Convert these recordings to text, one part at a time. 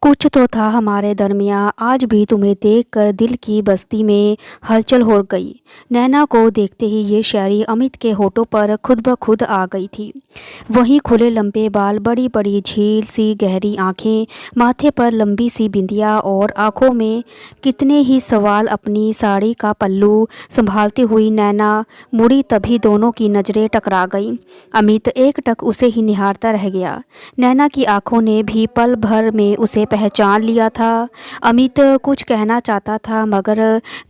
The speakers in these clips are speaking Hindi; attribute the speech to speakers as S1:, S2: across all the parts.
S1: कुछ तो था हमारे दरमियाँ, आज भी तुम्हें देखकर दिल की बस्ती में हलचल हो गई। नैना को देखते ही ये शायरी अमित के होठों पर खुद ब खुद आ गई थी। वहीं खुले लंबे बाल, बड़ी बड़ी झील सी गहरी आंखें, माथे पर लंबी सी बिंदिया और आंखों में कितने ही सवाल। अपनी साड़ी का पल्लू संभालती हुई नैना मुड़ी, तभी दोनों की नज़रें टकरा गईं। अमित एकटक उसे ही निहारता रह गया। नैना की आंखों ने भी पल भर में उसे पहचान लिया था। अमित कुछ कहना चाहता था, मगर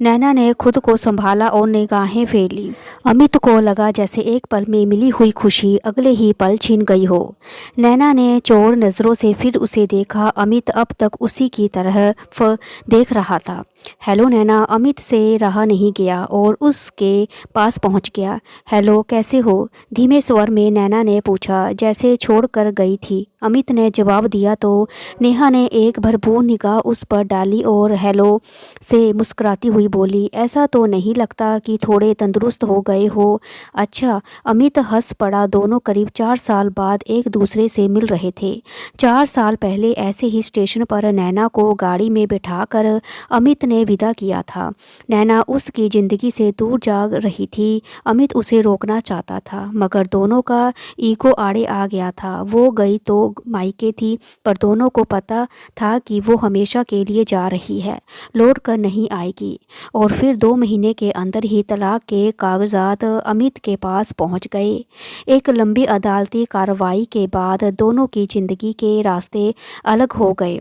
S1: नैना ने खुद को संभाला और निगाहें फेर ली। अमित को लगा जैसे एक पल में मिली हुई खुशी अगले ही पल छिन गई हो। नैना ने चोर नज़रों से फिर उसे देखा। अमित अब तक उसी की तरफ देख रहा था। हेलो नैना, अमित से रहा नहीं गया और उसके पास पहुंच गया। हेलो, कैसे हो? धीमे स्वर में नैना ने पूछा, जैसे छोड़ कर गई थी। अमित ने जवाब दिया तो नेहा ने एक भरपूर निगाह उस पर डाली और हेलो से मुस्कुराती हुई बोली, ऐसा तो नहीं लगता कि थोड़े तंदुरुस्त हो गए हो। अच्छा, अमित हंस पड़ा। दोनों करीब 4 साल बाद एक दूसरे से मिल रहे थे। 4 साल पहले ऐसे ही स्टेशन पर नैना को गाड़ी में बिठाकर अमित ने विदा किया था। नैना उसकी ज़िंदगी से दूर जा रही थी। अमित उसे रोकना चाहता था, मगर दोनों का ईगो आड़े आ गया था। वो गई तो मायके थी, पर दोनों को पता था कि वो हमेशा के लिए जा रही है, लौट कर नहीं आएगी। और फिर 2 महीने के अंदर ही तलाक के कागजात अमित के पास पहुंच गए। एक लंबी अदालती कार्रवाई के बाद दोनों की ज़िंदगी के रास्ते अलग हो गए।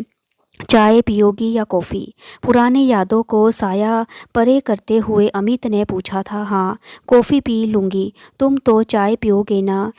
S1: चाय पियोगी या कॉफ़ी? पुरानी यादों को साया परे करते हुए अमित ने पूछा था। हाँ, कॉफ़ी पी लूँगी। तुम तो चाय पियोगे ना?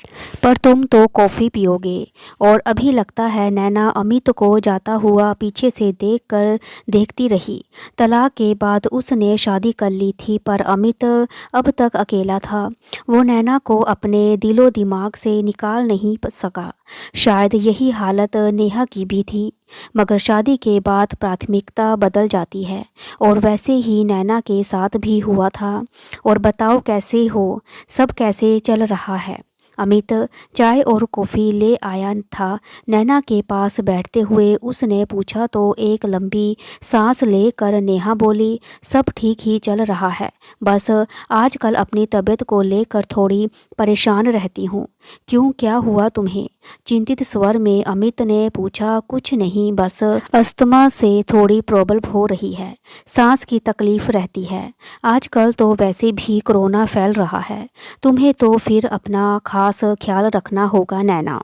S1: पर तुम तो कॉफ़ी पियोगे। और अभी लगता है? नैना अमित को जाता हुआ पीछे से देखती रही। तलाक के बाद उसने शादी कर ली थी, पर अमित अब तक अकेला था। वो नैना को अपने दिलो दिमाग से निकाल नहीं सका। शायद यही हालत नेहा की भी थी, मगर शादी के बाद प्राथमिकता बदल जाती है, और वैसे ही नैना के साथ भी हुआ था। और बताओ कैसे हो? सब कैसे चल रहा है? अमित चाय और कॉफ़ी ले आया था। नैना के पास बैठते हुए उसने पूछा तो एक लंबी सांस लेकर नेहा बोली, सब ठीक ही चल रहा है, बस आजकल अपनी तबीयत को लेकर थोड़ी परेशान रहती हूँ। क्यों, क्या हुआ तुम्हें? चिंतित स्वर में अमित ने पूछा। कुछ नहीं, बस अस्थमा से थोड़ी प्रॉब्लम हो रही है, सांस की तकलीफ रहती है। आजकल तो वैसे भी कोरोना फैल रहा है। तुम्हें तो फिर अपना खास ख्याल रखना होगा नैना।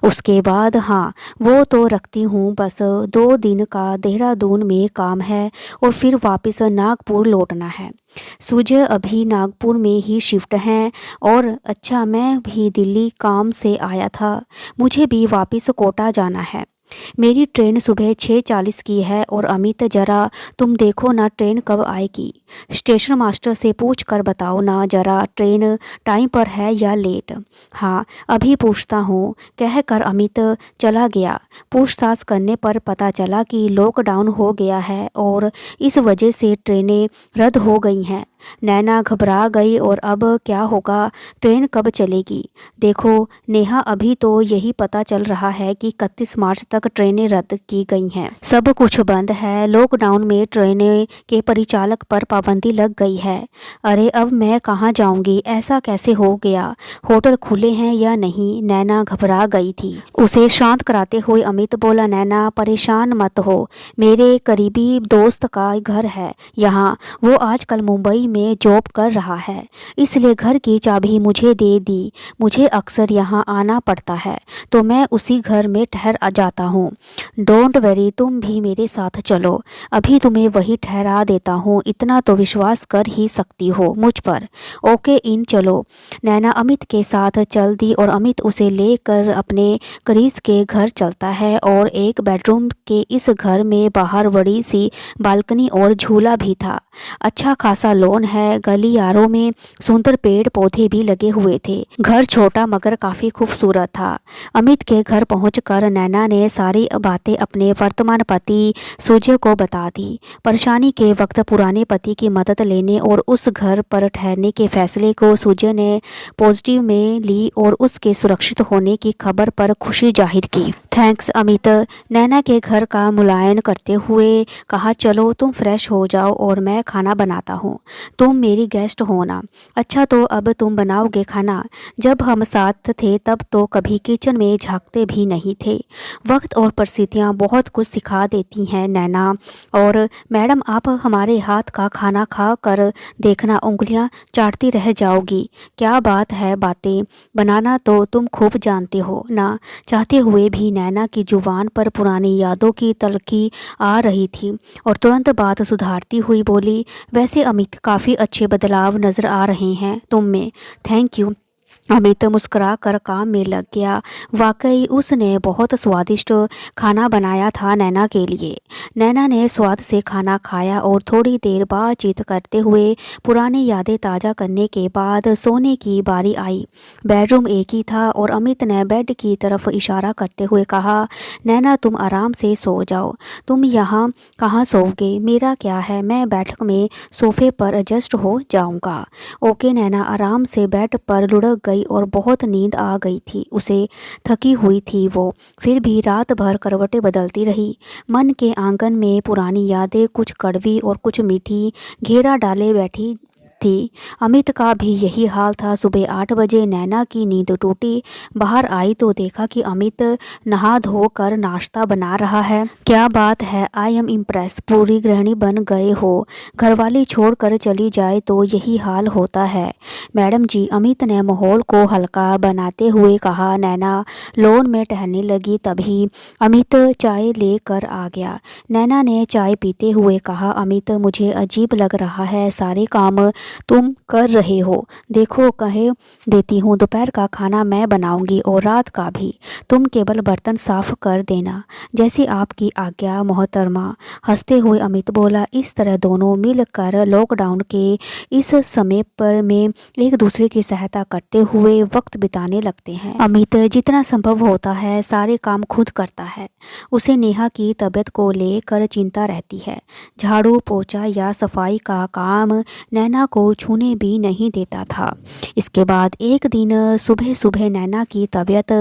S1: उसके बाद हाँ, वो तो रखती हूँ, बस 2 दिन का देहरादून में काम है और फिर वापस नागपुर लौटना है। सूझे अभी नागपुर में ही शिफ्ट हैं। और अच्छा, मैं भी दिल्ली काम से आया था, मुझे भी वापस कोटा जाना है। मेरी ट्रेन सुबह 6:40 की है। और अमित, जरा तुम देखो ना ट्रेन कब आएगी। स्टेशन मास्टर से पूछ कर बताओ ना जरा, ट्रेन टाइम पर है या लेट। हाँ, अभी पूछता हूँ, कहकर अमित चला गया। पूछताछ करने पर पता चला कि लॉकडाउन हो गया है और इस वजह से ट्रेनें रद्द हो गई हैं। नैना घबरा गई। और अब क्या होगा? ट्रेन कब चलेगी? देखो नेहा, अभी तो यही पता चल रहा है कि 31 मार्च तक ट्रेनें रद्द की गई हैं। सब कुछ बंद है। लॉकडाउन में ट्रेनें के परिचालक पर पाबंदी लग गई है। अरे, अब मैं कहाँ जाऊंगी? ऐसा कैसे हो गया? होटल खुले हैं या नहीं? नैना घबरा गई थी। उसे शांत कराते हुए अमित बोला, नैना परेशान मत हो, मेरे करीबी दोस्त का घर है यहाँ। वो आजकल मुंबई में जॉब कर रहा है, इसलिए घर की चाबी मुझे दे दी। मुझे अक्सर यहाँ आना पड़ता है, तो मैं उसी घर में ठहर जाता हूँ। डोंट वरी, तुम भी मेरे साथ चलो, अभी तुम्हें वही ठहरा देता हूँ। इतना तो विश्वास कर ही सकती हो मुझ पर। ओके इन, चलो। नैना अमित के साथ चल दी और अमित उसे लेकर अपने करीज के घर चलता है। और एक बेडरूम के इस घर में बाहर बड़ी सी बालकनी और झूला भी था। अच्छा खासा लॉन है, गलियारों में सुंदर पेड़ पौधे भी लगे हुए थे। घर छोटा मगर काफी खूबसूरत था। अमित के घर पहुंचकर नैना ने सारी बातें अपने वर्तमान पति सूर्य को बता दी। परेशानी के वक्त पुराने पति की मदद लेने और उस घर पर ठहरने के फैसले को सूर्य ने पॉजिटिव में ली और उसके सुरक्षित होने की खबर पर खुशी जाहिर की। थैंक्स अमित। नैना के घर का मुलायन करते हुए कहा, चलो तुम फ्रेश हो जाओ और मैं खाना बनाता हूँ। तुम मेरी गेस्ट हो ना। अच्छा तो अब तुम बनाओगे खाना? जब हम साथ थे तब तो कभी किचन में झांकते भी नहीं थे। वक्त और परिस्थितियाँ बहुत कुछ सिखा देती हैं नैना। और मैडम आप हमारे हाथ का खाना खा कर देखना, उंगलियाँ चाटती रह जाओगी। क्या बात है, बातें बनाना तो तुम खूब जानते हो ना। चाहते हुए भी नैना की जुबान पर पुरानी यादों की तलखी आ रही थी और तुरंत बात सुधारती हुई बोली, वैसे अमित काफ़ी अच्छे बदलाव नज़र आ रहे हैं तुम में। Thank you. अमित मुस्कुरा कर काम में लग गया। वाकई उसने बहुत स्वादिष्ट खाना बनाया था नैना के लिए। नैना ने स्वाद से खाना खाया और थोड़ी देर बातचीत करते हुए पुरानी यादें ताज़ा करने के बाद सोने की बारी आई। बेडरूम एक ही था और अमित ने बेड की तरफ इशारा करते हुए कहा, नैना तुम आराम से सो जाओ। तुम यहाँ कहाँ सोओगे? मेरा क्या है, मैं बैठक में सोफे पर एडजस्ट हो जाऊँगा। ओके। नैना आराम से बेड पर लुढ़क गई और बहुत नींद आ गई थी उसे। थकी हुई थी वो, फिर भी रात भर करवटें बदलती रही। मन के आंगन में पुरानी यादें कुछ कड़वी और कुछ मीठी घेरा डाले बैठी थी। अमित का भी यही हाल था। सुबह 8 बजे नैना की नींद टूटी। बाहर आई तो देखा कि अमित नहा धो कर नाश्ता बना रहा है। क्या बात है, आई एम इम्प्रेस। पूरी गृहिणी बन गए हो। घरवाली छोड़ कर चली जाए तो यही हाल होता है। मैडम जी, अमित ने माहौल को हल्का बनाते हुए कहा। नैना लॉन में टहलने लगी, तभी अमित चाय लेकर आ गया। नैना ने चाय पीते हुए कहा, अमित मुझे अजीब लग रहा है, सारे काम तुम कर रहे हो। देखो कहे देती हूँ, दोपहर का खाना मैं बनाऊंगी और रात का भी। तुम केवल बर्तन साफ कर देना। जैसी आपकी आज्ञा मोहतरमा। हंसते हुए अमित बोला। इस तरह दोनों मिलकर लॉकडाउन के इस समय पर में एक दूसरे की सहायता करते हुए वक्त बिताने लगते हैं। अमित जितना संभव होता है सारे काम खुद करता है। उसे नेहा की तबीयत को लेकर चिंता रहती है। झाड़ू पोछा या सफाई का काम नैना को छूने भी नहीं देता था। इसके बाद एक दिन सुबह सुबह नैना की तबीयत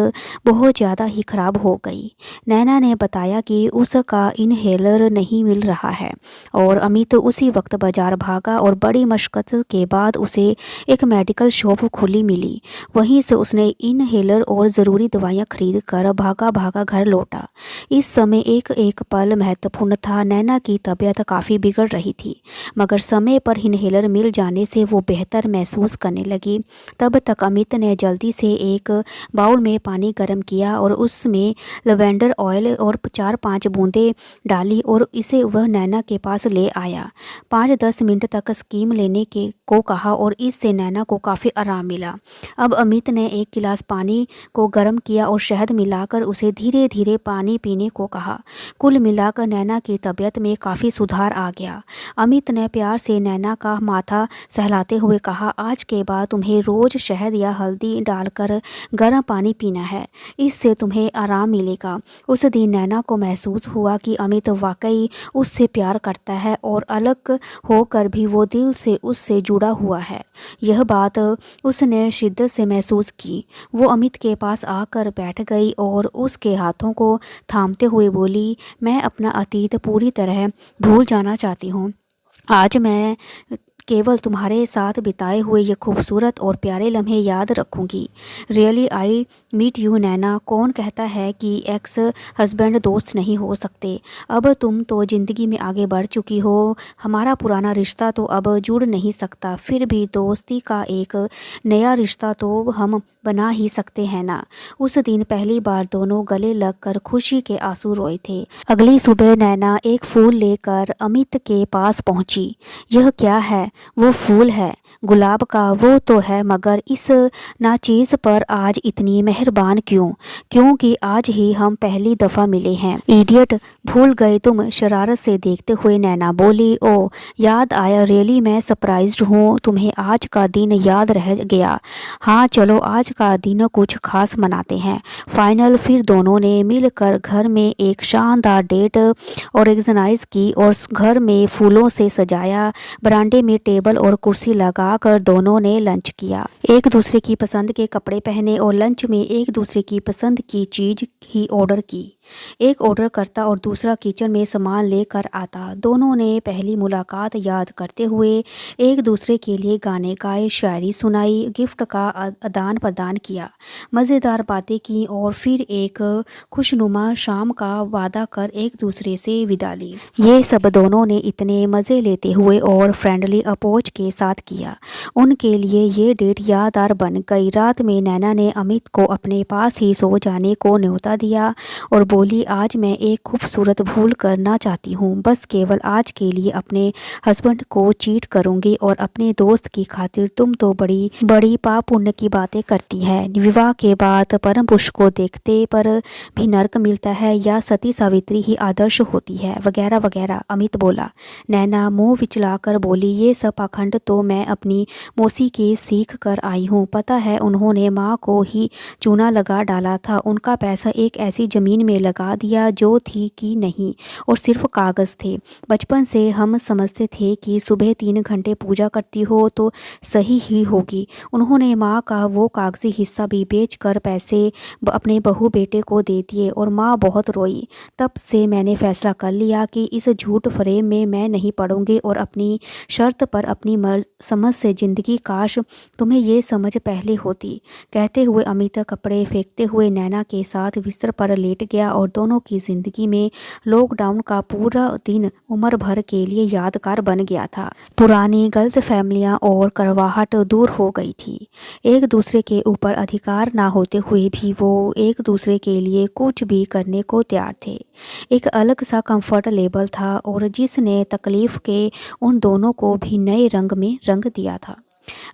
S1: बहुत ज़्यादा ही खराब हो गई। नैना ने बताया कि उसका इनहेलर नहीं मिल रहा है और अमित उसी वक्त बाजार भागा और बड़ी मशक्कत के बाद उसे एक मेडिकल शॉप खुली मिली। वहीं से उसने इनहेलर और ज़रूरी दवाइयाँ खरीद कर भागा भागा घर लौटा। इस समय एक एक पल महत्वपूर्ण था। नैना की तबीयत काफ़ी बिगड़ रही थी, मगर समय पर इनहेलर मिल जाने से वो बेहतर महसूस करने लगी। तब तक अमित ने जल्दी से एक बाउल में पानी गर्म किया और उसमें लवेंडर ऑयल और 4-5 बूंदें डाली और इसे वह नैना के पास ले आया। 5-10 मिनट तक स्कीम लेने के को कहा और इससे नैना को काफ़ी आराम मिला। अब अमित ने एक गिलास पानी को गर्म किया और शहद मिलाकर उसे धीरे धीरे पानी पीने को कहा। कुल मिलाकर नैना की तबीयत में काफ़ी सुधार आ गया। अमित ने प्यार से नैना का माथा सहलाते हुए कहा, आज के बाद तुम्हें रोज़ शहद या हल्दी डालकर गर्म पानी पीना है, इससे तुम्हें आराम मिलेगा। उस दिन नैना को महसूस हुआ कि अमित वाकई उससे प्यार करता है और अलग होकर भी वो दिल से उससे जुड़ा हुआ है। यह बात उसने शिद्दत से महसूस की। वो अमित के पास आकर बैठ गई और उसके हाथों को थामते हुए बोली, मैं अपना अतीत पूरी तरह भूल जाना चाहती हूँ। आज मैं केवल तुम्हारे साथ बिताए हुए ये खूबसूरत और प्यारे लम्हे याद रखूंगी। रियली आई मीट यू नैना। कौन कहता है कि एक्स हस्बैंड दोस्त नहीं हो सकते? अब तुम तो ज़िंदगी में आगे बढ़ चुकी हो। हमारा पुराना रिश्ता तो अब जुड़ नहीं सकता, फिर भी दोस्ती का एक नया रिश्ता तो हम बना ही सकते हैं ना। उस दिन पहली बार दोनों गले लगकर खुशी के आंसू रोए थे। अगली सुबह नैना एक फूल लेकर अमित के पास पहुंची। यह क्या है? वो फूल है गुलाब का। वो तो है, मगर इस नाचीज़ पर आज इतनी मेहरबान क्यों? क्योंकि आज ही हम पहली दफ़ा मिले हैं। इडियट, भूल गए तुम? शरारत से देखते हुए नैना बोली। ओ याद आया, रियली मैं सरप्राइज्ड हूँ। तुम्हें आज का दिन याद रह गया? हाँ चलो आज का दिन कुछ खास मनाते हैं। फाइनल। फिर दोनों ने मिलकर घर में एक शानदार डेट ऑर्गेनाइज की और घर में फूलों से सजाया। बरामदे में टेबल और कुर्सी लगा लगाकर दोनों ने लंच किया। एक दूसरे की पसंद के कपड़े पहने और लंच में एक दूसरे की पसंद की चीज़ ही ऑर्डर की। एक ऑर्डर करता और दूसरा किचन में सामान लेकर आता। दोनों ने पहली मुलाकात याद करते हुए एक दूसरे के लिए गाने गाए, शायरी सुनाई, गिफ्ट का आदान प्रदान किया, मज़ेदार बातें की और फिर एक खुशनुमा शाम का वादा कर एक दूसरे से विदा ली। ये सब दोनों ने इतने मज़े लेते हुए और फ्रेंडली अप्रोच के साथ किया। उनके लिए ये डेट यादगार बन गई। रात में नैना ने अमित को अपने पास ही सो जाने को न्योता दिया और बोली, आज मैं एक खूबसूरत भूल करना चाहती हूँ। बस केवल आज के लिए अपने हस्बैंड को चीट करूँगी और अपने दोस्त की खातिर। तुम तो बड़ी बड़ी पाप पुण्य की बातें करती है। विवाह के बाद परम पुरुष को देखते पर भी नर्क मिलता है या सती सावित्री ही आदर्श होती है, वगैरह वगैरह। अमित बोला। नैना मुँह विचलाकर बोली, ये सब पाखंड तो मैं अपनी मौसी के सीख कर आई हूँ। पता है उन्होंने माँ को ही चूना लगा डाला था। उनका पैसा एक ऐसी ज़मीन में लगा दिया जो थी कि नहीं और सिर्फ कागज़ थे। बचपन से हम समझते थे कि सुबह 3 घंटे पूजा करती हो तो सही ही होगी। उन्होंने माँ का वो कागजी हिस्सा भी बेचकर पैसे अपने बहू बेटे को दे दिए और माँ बहुत रोई। तब से मैंने फैसला कर लिया कि इस झूठ फ्रेम में मैं नहीं पड़ूंगी और अपनी शर्त पर अपनी समझ से ज़िंदगी। काश तुम्हें ये समझ पहले होती। कहते हुए अमित कपड़े फेंकते हुए नैना के साथ बिस्तर पर लेट गया और दोनों की ज़िंदगी में लॉकडाउन का पूरा दिन उम्र भर के लिए यादगार बन गया था। पुरानी गलतफहमियां और कड़वाहट दूर हो गई थी। एक दूसरे के ऊपर अधिकार ना होते हुए भी वो एक दूसरे के लिए कुछ भी करने को तैयार थे। एक अलग सा कंफर्ट लेवल था और जिसने तकलीफ के उन दोनों को भी नए रंग में रंग दिया था।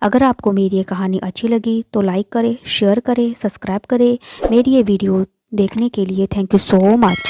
S1: अगर आपको मेरी ये कहानी अच्छी लगी तो लाइक करें, शेयर करें, सब्सक्राइब करें। मेरी ये वीडियो देखने के लिए थैंक यू सो मच।